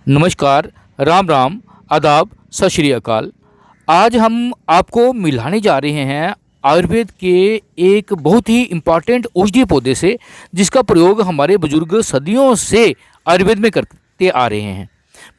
नमस्कार, राम राम, आदाब, सत श्री अकाल। आज हम आपको मिलाने जा रहे हैं आयुर्वेद के एक बहुत ही इम्पॉर्टेंट औषधीय पौधे से, जिसका प्रयोग हमारे बुजुर्ग सदियों से आयुर्वेद में करते आ रहे हैं।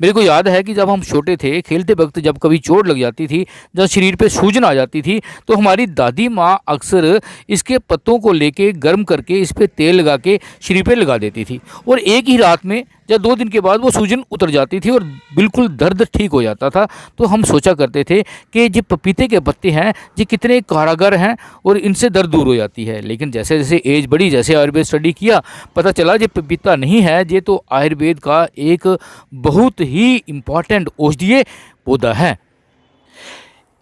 मेरे को याद है कि जब हम छोटे थे, खेलते वक्त जब कभी चोट लग जाती थी, जब शरीर पे सूजन आ जाती थी, तो हमारी दादी माँ अक्सर इसके पत्तों को लेके गर्म करके इस पे तेल लगा के शरीर पे लगा देती थी, और एक ही रात में या 2 दिन के बाद वो सूजन उतर जाती थी और बिल्कुल दर्द ठीक हो जाता था। तो हम सोचा करते थे कि ये पपीते के पत्ते हैं, ये कितने कारागर हैं और इनसे दर्द दूर हो जाती है। लेकिन जैसे जैसे एज बढ़ी, जैसे आयुर्वेद स्टडी किया, पता चला ये पपीता नहीं है, ये तो आयुर्वेद का एक बहुत ही इम्पॉर्टेंट औषधीय पौधा है।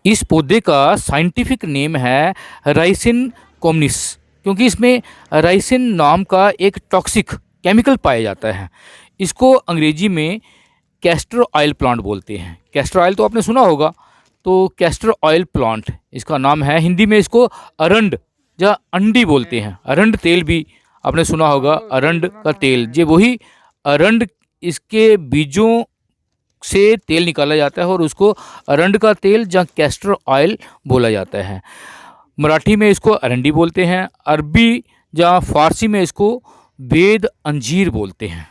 इस पौधे का साइंटिफिक नेम है राइसिन कॉमनिस, क्योंकि इसमें राइसिन नाम का एक टॉक्सिक केमिकल पाया जाता है। इसको अंग्रेजी में कैस्टर ऑयल प्लांट बोलते हैं। कैस्टर ऑयल तो आपने सुना होगा, तो कैस्टर ऑयल प्लांट इसका नाम है। हिंदी में इसको अरंड या अंडी बोलते हैं। अरंड तेल भी आपने सुना होगा, अरंड का तेल, ये वही अरंड, इसके बीजों से तेल निकाला जाता है और उसको अरंड का तेल या कैस्टर ऑयल बोला जाता है। मराठी में इसको अरंडी बोलते हैं, अरबी या फारसी में इसको वेद अंजीर बोलते हैं।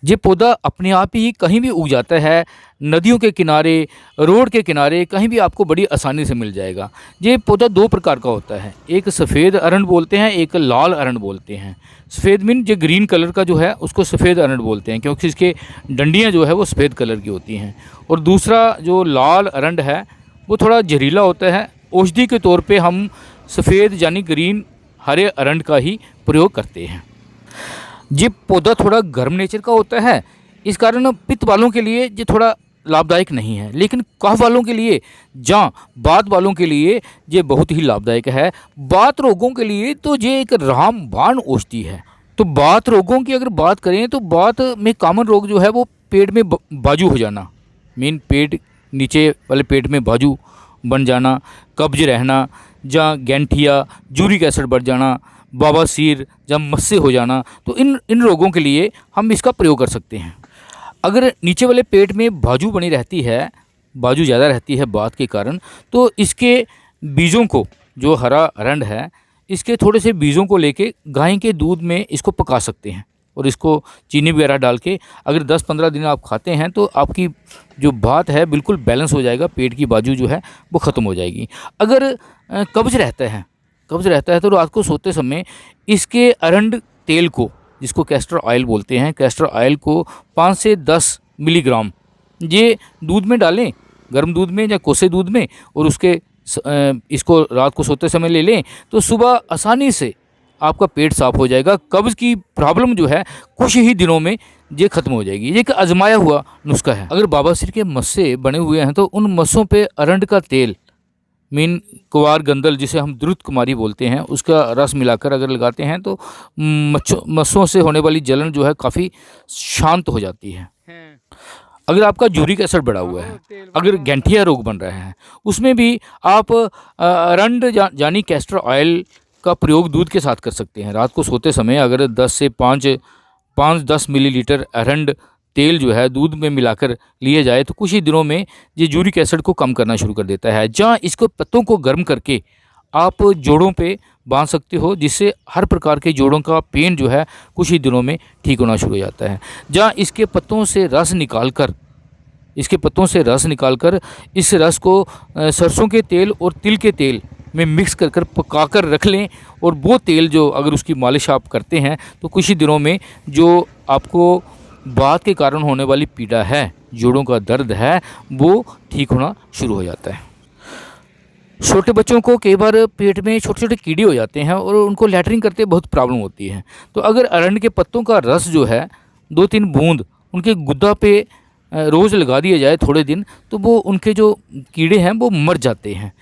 ये पौधा अपने आप ही कहीं भी उग जाता है, नदियों के किनारे, रोड के किनारे, कहीं भी आपको बड़ी आसानी से मिल जाएगा। ये पौधा 2 प्रकार का होता है, एक सफ़ेद अरंड बोलते हैं, एक लाल अरंड बोलते हैं। सफ़ेद मीन जो ग्रीन कलर का जो है उसको सफ़ेद अरंड बोलते हैं, क्योंकि इसके डंडियाँ जो है वो सफ़ेद कलर की होती हैं। और दूसरा जो लाल अरंड है वो थोड़ा जहरीला होता है। औषधि के तौर पर हम सफ़ेद यानी ग्रीन हरे अरंड का ही प्रयोग करते हैं। ये पौधा थोड़ा गर्म नेचर का होता है, इस कारण पित्त वालों के लिए ये थोड़ा लाभदायक नहीं है, लेकिन कफ वालों के लिए, जहाँ बात वालों के लिए ये बहुत ही लाभदायक है। बात रोगों के लिए तो ये एक रामबाण औषधि है। तो बात रोगों की अगर बात करें तो बात में कॉमन रोग जो है वो पेट में बाजू हो जाना, मीन पेट नीचे वाले पेट में बाजू बन जाना, कब्ज रहना, या गैंठिया, यूरिक एसिड बढ़ जाना, बवासीर या मस्से हो जाना, तो इन रोगों के लिए हम इसका प्रयोग कर सकते हैं। अगर नीचे वाले पेट में बाजू बनी रहती है, बाजू ज़्यादा रहती है बात के कारण, तो इसके बीजों को, जो हरा अरंड है, इसके थोड़े से बीजों को लेके गाय के दूध में इसको पका सकते हैं, और इसको चीनी वगैरह डाल के अगर 10-15 दिन आप खाते हैं तो आपकी जो बात है बिल्कुल बैलेंस हो जाएगा, पेट की बाजू जो है वो ख़त्म हो जाएगी। अगर कब्ज़ रहता है तो रात को सोते समय इसके अरंड तेल को, जिसको कैस्टर ऑयल बोलते हैं, कैस्टर ऑयल को 5 से 10 मिलीग्राम ये दूध में डालें, गर्म दूध में या कोसे दूध में, और इसको रात को सोते समय ले लें, तो सुबह आसानी से आपका पेट साफ हो जाएगा। कब्ज़ की प्रॉब्लम जो है कुछ ही दिनों में ये खत्म हो जाएगी। ये एक आजमाया हुआ नुस्खा है। अगर बवासीर के मस्से बने हुए हैं तो उन मस्सों पे अरंड का तेल, मीन कुवार गंदल, जिसे हम द्रुत कुमारी बोलते हैं, उसका रस मिलाकर अगर लगाते हैं तो मस्सों से होने वाली जलन जो है काफ़ी शांत हो जाती है। अगर आपका यूरिक एसिड बढ़ा हुआ है, अगर गैंठिया रोग बन रहे हैं, उसमें भी आप अरंड यानी कैस्टर ऑयल का प्रयोग दूध के साथ कर सकते हैं। रात को सोते समय अगर 10 से 5-10 मिलीलीटर अरंड तेल जो है दूध में मिलाकर लिए जाए तो कुछ ही दिनों में ये यूरिक एसिड को कम करना शुरू कर देता है। जहाँ इसको पत्तों को गर्म करके आप जोड़ों पे बांध सकते हो, जिससे हर प्रकार के जोड़ों का पेन जो है कुछ ही दिनों में ठीक होना शुरू हो जाता है। जहाँ इसके पत्तों से रस निकालकर इस रस को सरसों के तेल और तिल के तेल में मिक्स कर पकाकर रख लें, और वो तेल जो अगर उसकी मालिश आप करते हैं तो कुछ ही दिनों में जो आपको बात के कारण होने वाली पीड़ा है, जोड़ों का दर्द है, वो ठीक होना शुरू हो जाता है। छोटे बच्चों को कई बार पेट में छोटे छोटे कीड़े हो जाते हैं और उनको लैटरिन करते बहुत प्रॉब्लम होती है। तो अगर अरंड के पत्तों का रस जो है 2-3 बूंद उनके गुद्दा पे रोज़ लगा दिया जाए थोड़े दिन, तो वो उनके जो कीड़े हैं वो मर जाते हैं।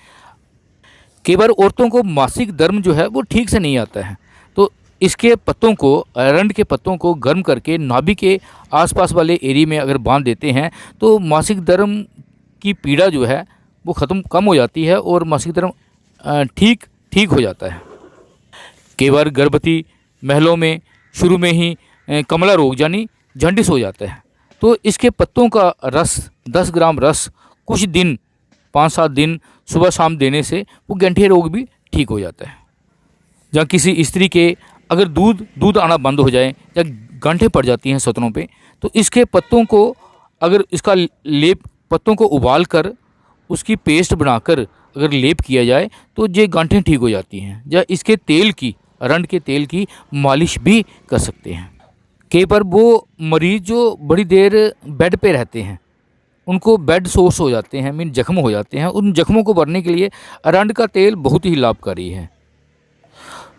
कई बार औरतों को मासिक धर्म जो है वो ठीक से नहीं आता है, तो इसके पत्तों को, अरंड के पत्तों को गर्म करके नाभि के आसपास वाले एरिया में अगर बांध देते हैं तो मासिक धर्म की पीड़ा जो है वो कम हो जाती है और मासिक धर्म ठीक हो जाता है। कई बार गर्भवती महिलाओं में शुरू में ही कमला रोग यानी जॉन्डिस हो जाता है, तो इसके पत्तों का रस 10 ग्राम रस कुछ दिन 5-7 दिन सुबह शाम देने से वो गठिया रोग भी ठीक हो जाता है। या किसी स्त्री के अगर दूध आना बंद हो जाए या गांठें पड़ जाती हैं सतनों पे, तो इसके पत्तों को अगर इसका लेप पत्तों को उबाल कर उसकी पेस्ट बनाकर अगर लेप किया जाए तो ये गांठें ठीक हो जाती हैं। या इसके तेल की अरंड के तेल की मालिश भी कर सकते हैं। कई बार वो मरीज़ जो बड़ी देर बेड पे रहते हैं उनको बेड सोर्स हो जाते हैं, मीन जख्म हो जाते हैं, उन जख्मों को भरने के लिए अरंड का तेल बहुत ही लाभकारी है।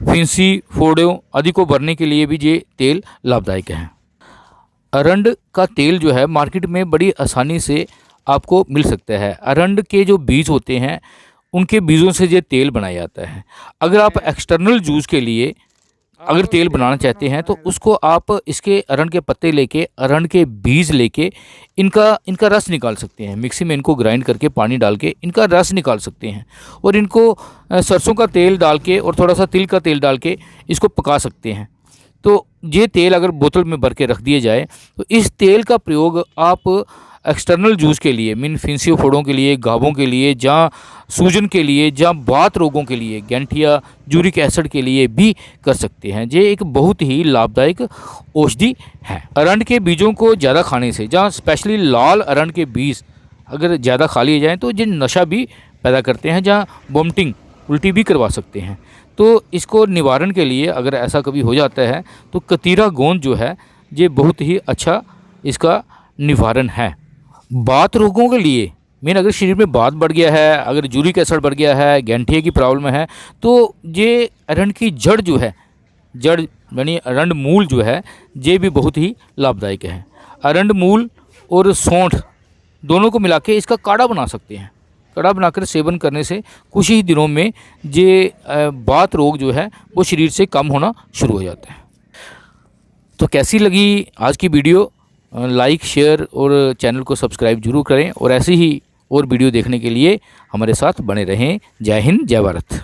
फिंसी फोड़ों आदि को भरने के लिए भी ये तेल लाभदायक है। अरंड का तेल जो है मार्केट में बड़ी आसानी से आपको मिल सकता है। अरंड के जो बीज होते हैं उनके बीजों से ये तेल बनाया जाता है। अगर आप एक्सटर्नल यूज़ के लिए अगर तेल बनाना चाहते हैं तो उसको आप इसके अरंड के पत्ते लेके अरंड के बीज लेके इनका रस निकाल सकते हैं। मिक्सी में इनको ग्राइंड करके पानी डाल के इनका रस निकाल सकते हैं और इनको सरसों का तेल डाल के और थोड़ा सा तिल का तेल डाल के इसको पका सकते हैं। तो ये तेल अगर बोतल में भर के रख दिया जाए तो इस तेल का प्रयोग आप एक्सटर्नल यूज़ के लिए मीन फिंसियो फोड़ों के लिए, घावों के लिए, जहाँ सूजन के लिए, जहाँ बात रोगों के लिए, गैंठिया यूरिक एसिड के लिए भी कर सकते हैं। ये एक बहुत ही लाभदायक औषधि है। अरंड के बीजों को ज़्यादा खाने से, जहाँ स्पेशली लाल अरंड के बीज अगर ज़्यादा खा लिए जाएँ तो ये नशा भी पैदा करते हैं, जहाँ वोमिटिंग उल्टी भी करवा सकते हैं। तो इसको निवारण के लिए अगर ऐसा कभी हो जाता है तो कतीरा गोंद जो है ये बहुत ही अच्छा इसका निवारण है। बात रोगों के लिए मीन अगर शरीर में बात बढ़ गया है, अगर यूरिक एसिड बढ़ गया है, गैंठिया की प्रॉब्लम है, तो ये अरंड की जड़ जो है, जड़ यानी अरंड मूल जो है ये भी बहुत ही लाभदायक है। अरंड मूल और सौंठ दोनों को मिला के इसका काढ़ा बना सकते हैं। काढ़ा बनाकर सेवन करने से कुछ ही दिनों में ये बात रोग जो है वो शरीर से कम होना शुरू हो जाता है। तो कैसी लगी आज की वीडियो? लाइक, शेयर और चैनल को सब्सक्राइब जरूर करें और ऐसे ही और वीडियो देखने के लिए हमारे साथ बने रहें। जय हिंद, जय भारत।